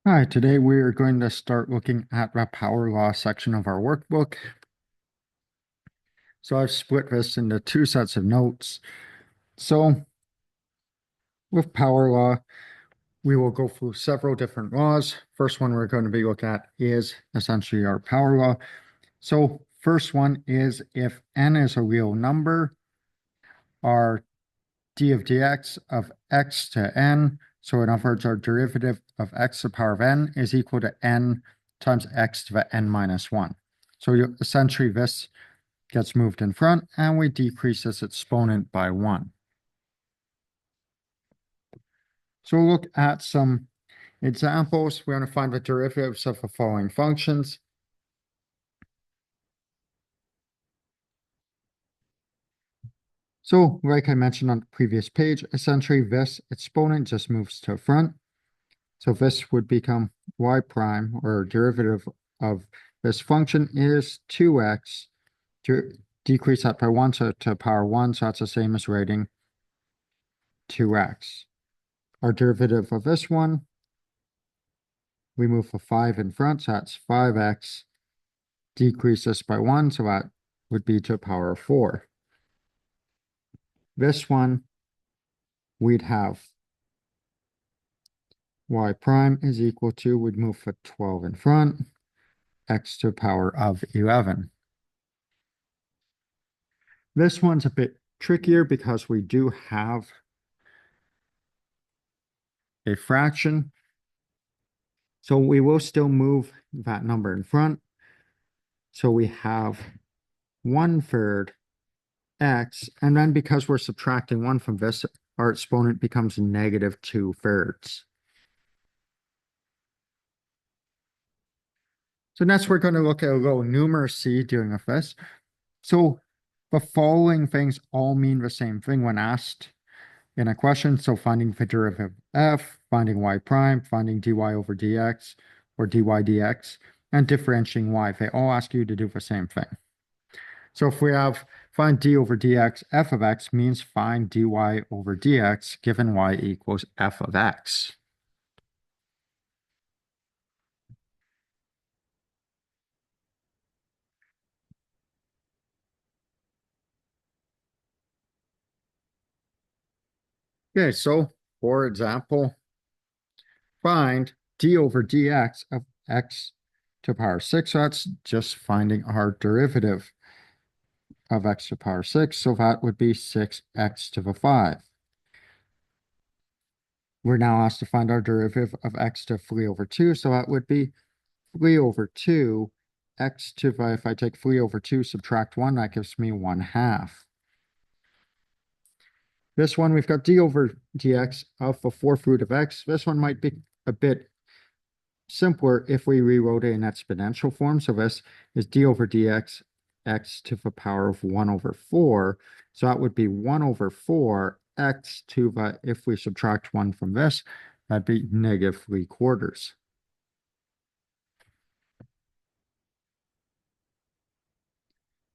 Hi, today we are going to start looking at the power law section of our workbook. So I've split this into two sets of notes. So with power law, we will go through several different laws. First one we're going to be looking at is essentially our power law. So first one is if n is a real number, our d of dx of x to n, so in other words, our derivative of x to the power of n is equal to n times x to the n minus 1. So essentially this gets moved in front and we decrease this exponent by 1. So we'll look at some examples. We're going to find the derivatives of the following functions. So like I mentioned on the previous page, essentially this exponent just moves to the front. So this would become y prime, or derivative of this function is 2x. To decrease that by 1 to the power 1, so that's the same as writing 2x. Our derivative of this one, we move a 5 in front, so that's 5x. Decrease this by 1, so that would be to the power of 4. This one, we'd have y prime is equal to, we'd move a 12 in front, x to the power of 11. This one's a bit trickier because we do have a fraction. So we will still move that number in front. So we have 1/3 x, and then because we're subtracting 1 from this, our exponent becomes negative 2/3. So next we're going to look at a little numeracy dealing with this. So the following things all mean the same thing when asked in a question. So finding the derivative of f, finding y prime, finding dy over dx or dy dx, and differentiating y. They all ask you to do the same thing. So if we have find d over dx, f of x means find dy over dx given y equals f of x. Okay, so for example, find d over dx of x to the power 6. So that's just finding our derivative of x to the power 6. So that would be 6x to the 5. We're now asked to find our derivative of x to 3 over 2. So that would be 3 over 2 x to the, if I take 3 over 2, subtract 1, that gives me 1/2. This one, we've got d over dx of the fourth root of x. This one might be a bit simpler if we rewrote it in exponential form. So this is d over dx x to the power of 1 over 4. So that would be 1 over 4 x to the, if we subtract 1 from this, that'd be negative 3/4.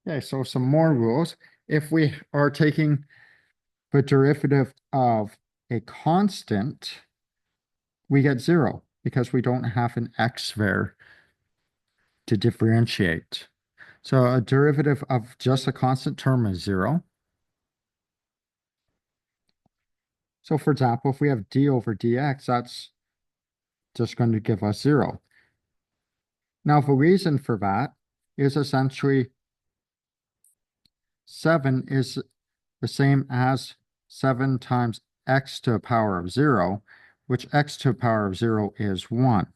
Okay, so some more rules. If we are taking the derivative of a constant, we get 0 because we don't have an x there to differentiate. So a derivative of just a constant term is 0. So for example, if we have d over dx, that's just going to give us 0. Now the reason for that is essentially 7 is the same as 7 times x to the power of 0, which x to the power of 0 is 1.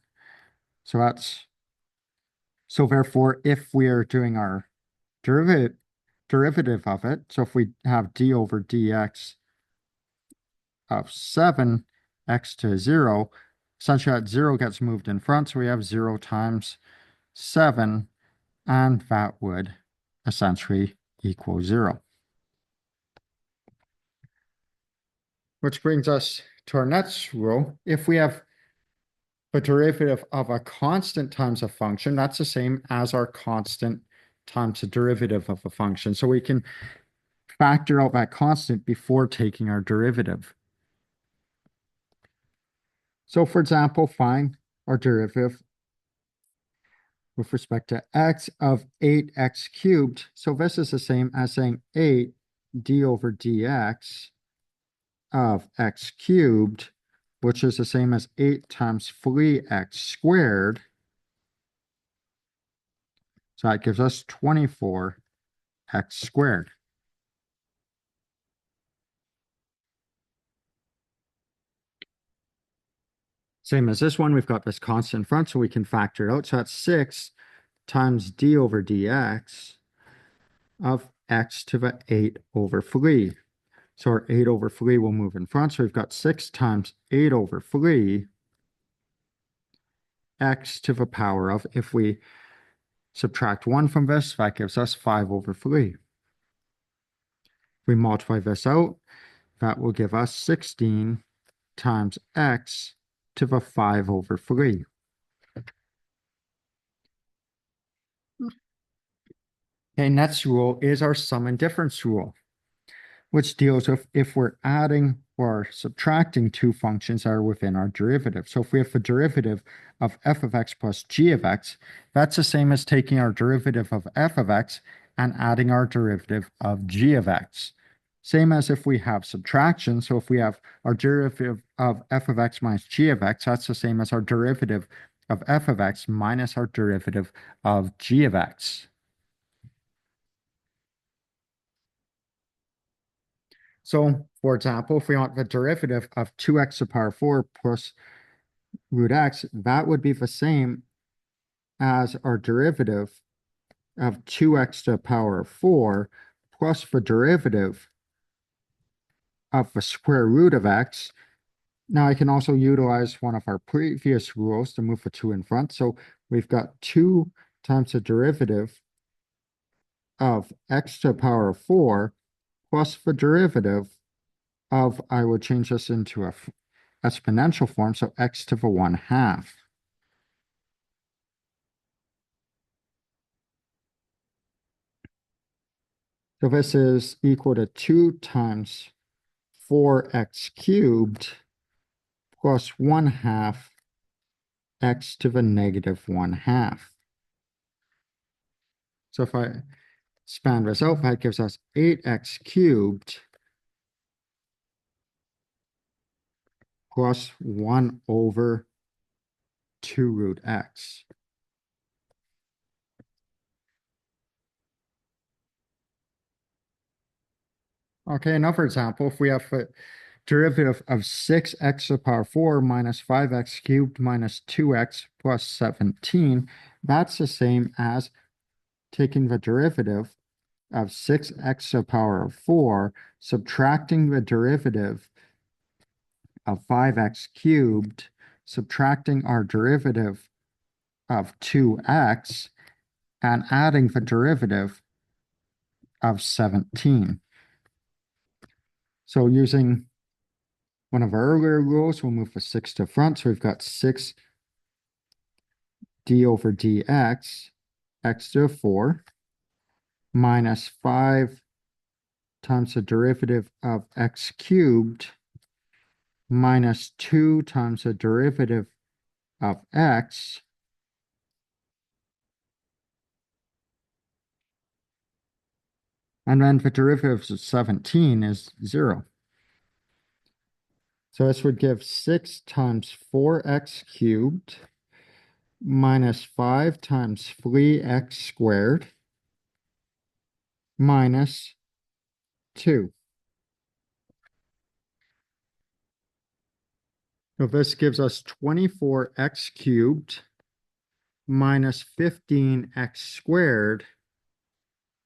So therefore, if we are doing our derivative of it, so if we have d over dx of 7x to 0, essentially that 0 gets moved in front, so we have 0 times 7, and that would essentially equal 0. Which brings us to our next rule. If we have the derivative of a constant times a function, that's the same as our constant times the derivative of a function. So we can factor out that constant before taking our derivative. So for example, find our derivative with respect to x of 8x cubed. So this is the same as saying 8 d over dx of x cubed, which is the same as 8 times 3x squared. So that gives us 24x squared. Same as this one, we've got this constant in front, so we can factor it out. So that's 6 times d over dx of x to the 8 over 3. So our 8 over 3 will move in front. So we've got 6 times 8 over 3 x to the power of, if we subtract 1 from this, that gives us 5 over 3. If we multiply this out, that will give us 16 times x to the 5 over 3. Okay, next rule is our sum and difference rule, which deals with if we're adding or subtracting two functions that are within our derivative. So if we have the derivative of f of x plus g of x, that's the same as taking our derivative of f of x and adding our derivative of g of x. Same as if we have subtraction. So if we have our derivative of f of x minus g of x, that's the same as our derivative of f of x minus our derivative of g of x. So, for example, if we want the derivative of 2x to the power 4 plus root x, that would be the same as our derivative of 2x to the power of 4 plus the derivative of the square root of x. Now, I can also utilize one of our previous rules to move the 2 in front. So we've got 2 times the derivative of x to the power of 4 plus the derivative of, I would change this into a exponential form, so x to the 1/2. So this is equal to 2 times 4x cubed plus 1/2 x to the negative 1/2. So if I expand this out, that gives us 8x cubed plus 1 over 2 root x. Okay, another example, if we have a derivative of 6x to the power 4 minus 5x cubed minus 2x plus 17, that's the same as taking the derivative of 6x to the power of 4, subtracting the derivative of 5x cubed, subtracting our derivative of 2x, and adding the derivative of 17. So using one of our earlier rules, we'll move the 6 to front. So we've got 6 d over dx, x to the 4, minus 5 times the derivative of x cubed, minus 2 times the derivative of x, and then the derivative of 17 is 0. So this would give 6 times 4x cubed minus 5 times 3x squared minus 2. So this gives us 24x cubed minus 15x squared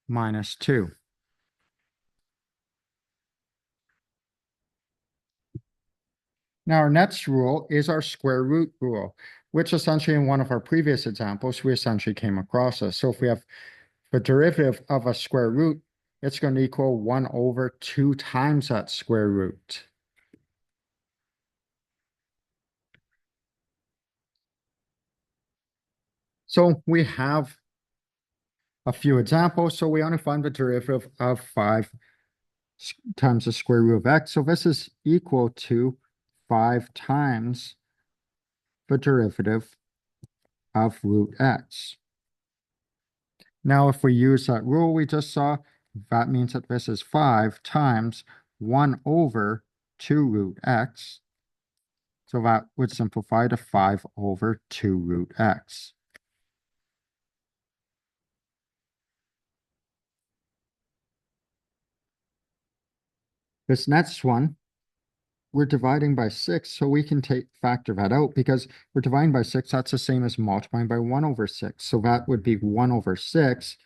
minus 2. Now our next rule is our square root rule, which essentially in one of our previous examples, we essentially came across this. So if we have the derivative of a square root, it's going to equal 1 over 2 times that square root. So we have a few examples. So we want to find the derivative of 5 times the square root of x. So this is equal to 5 times the derivative of root x. Now, if we use that rule we just saw, that means that this is 5 times 1 over 2 root x. So that would simplify to 5 over 2 root x. This next one, we're dividing by 6, so we can factor that out because we're dividing by 6, that's the same as multiplying by 1 over 6. So that would be 1 over 6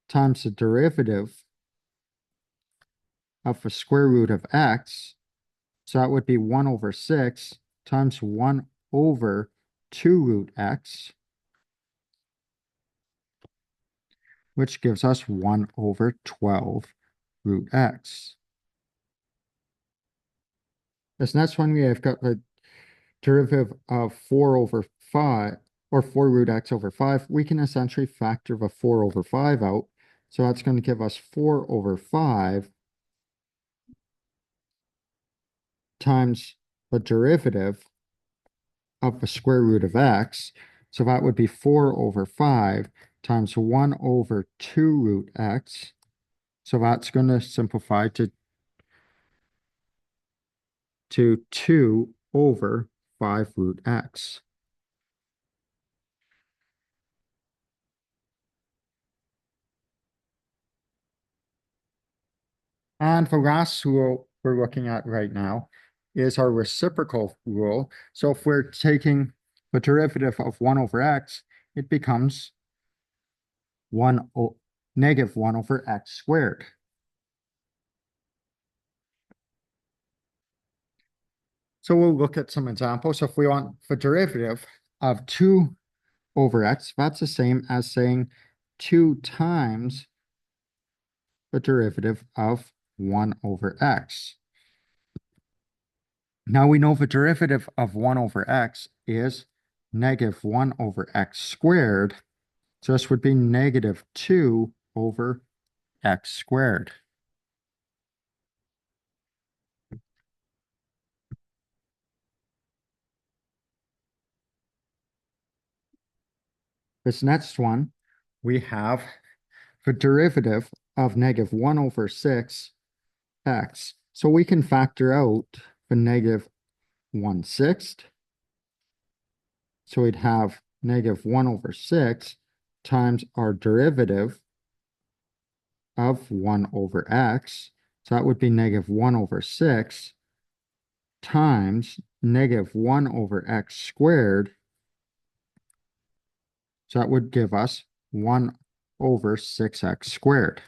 times the derivative of the square root of x. So that would be 1 over 6 times 1 over 2 root x, which gives us 1 over 12 root x. This next one, we have got the derivative of 4 over 5, or 4 root x over 5. We can essentially factor the 4 over 5 out. So that's going to give us 4 over 5 times the derivative of the square root of x. So that would be 4 over 5 times 1 over 2 root x. So that's going to simplify to 2 over 5 root x. And the last rule we're looking at right now is our reciprocal rule. So if we're taking the derivative of 1 over x, it becomes negative 1 over x squared. So we'll look at some examples. So if we want the derivative of 2 over x, that's the same as saying 2 times the derivative of 1 over x. Now we know the derivative of 1 over x is negative 1 over x squared. So this would be negative 2 over x squared. This next one, we have the derivative of negative 1 over 6 x. So we can factor out the negative 1/6. So we'd have negative 1 over 6 times our derivative of 1 over x. So that would be negative 1 over 6 times negative 1 over x squared. So that would give us 1 over 6x squared.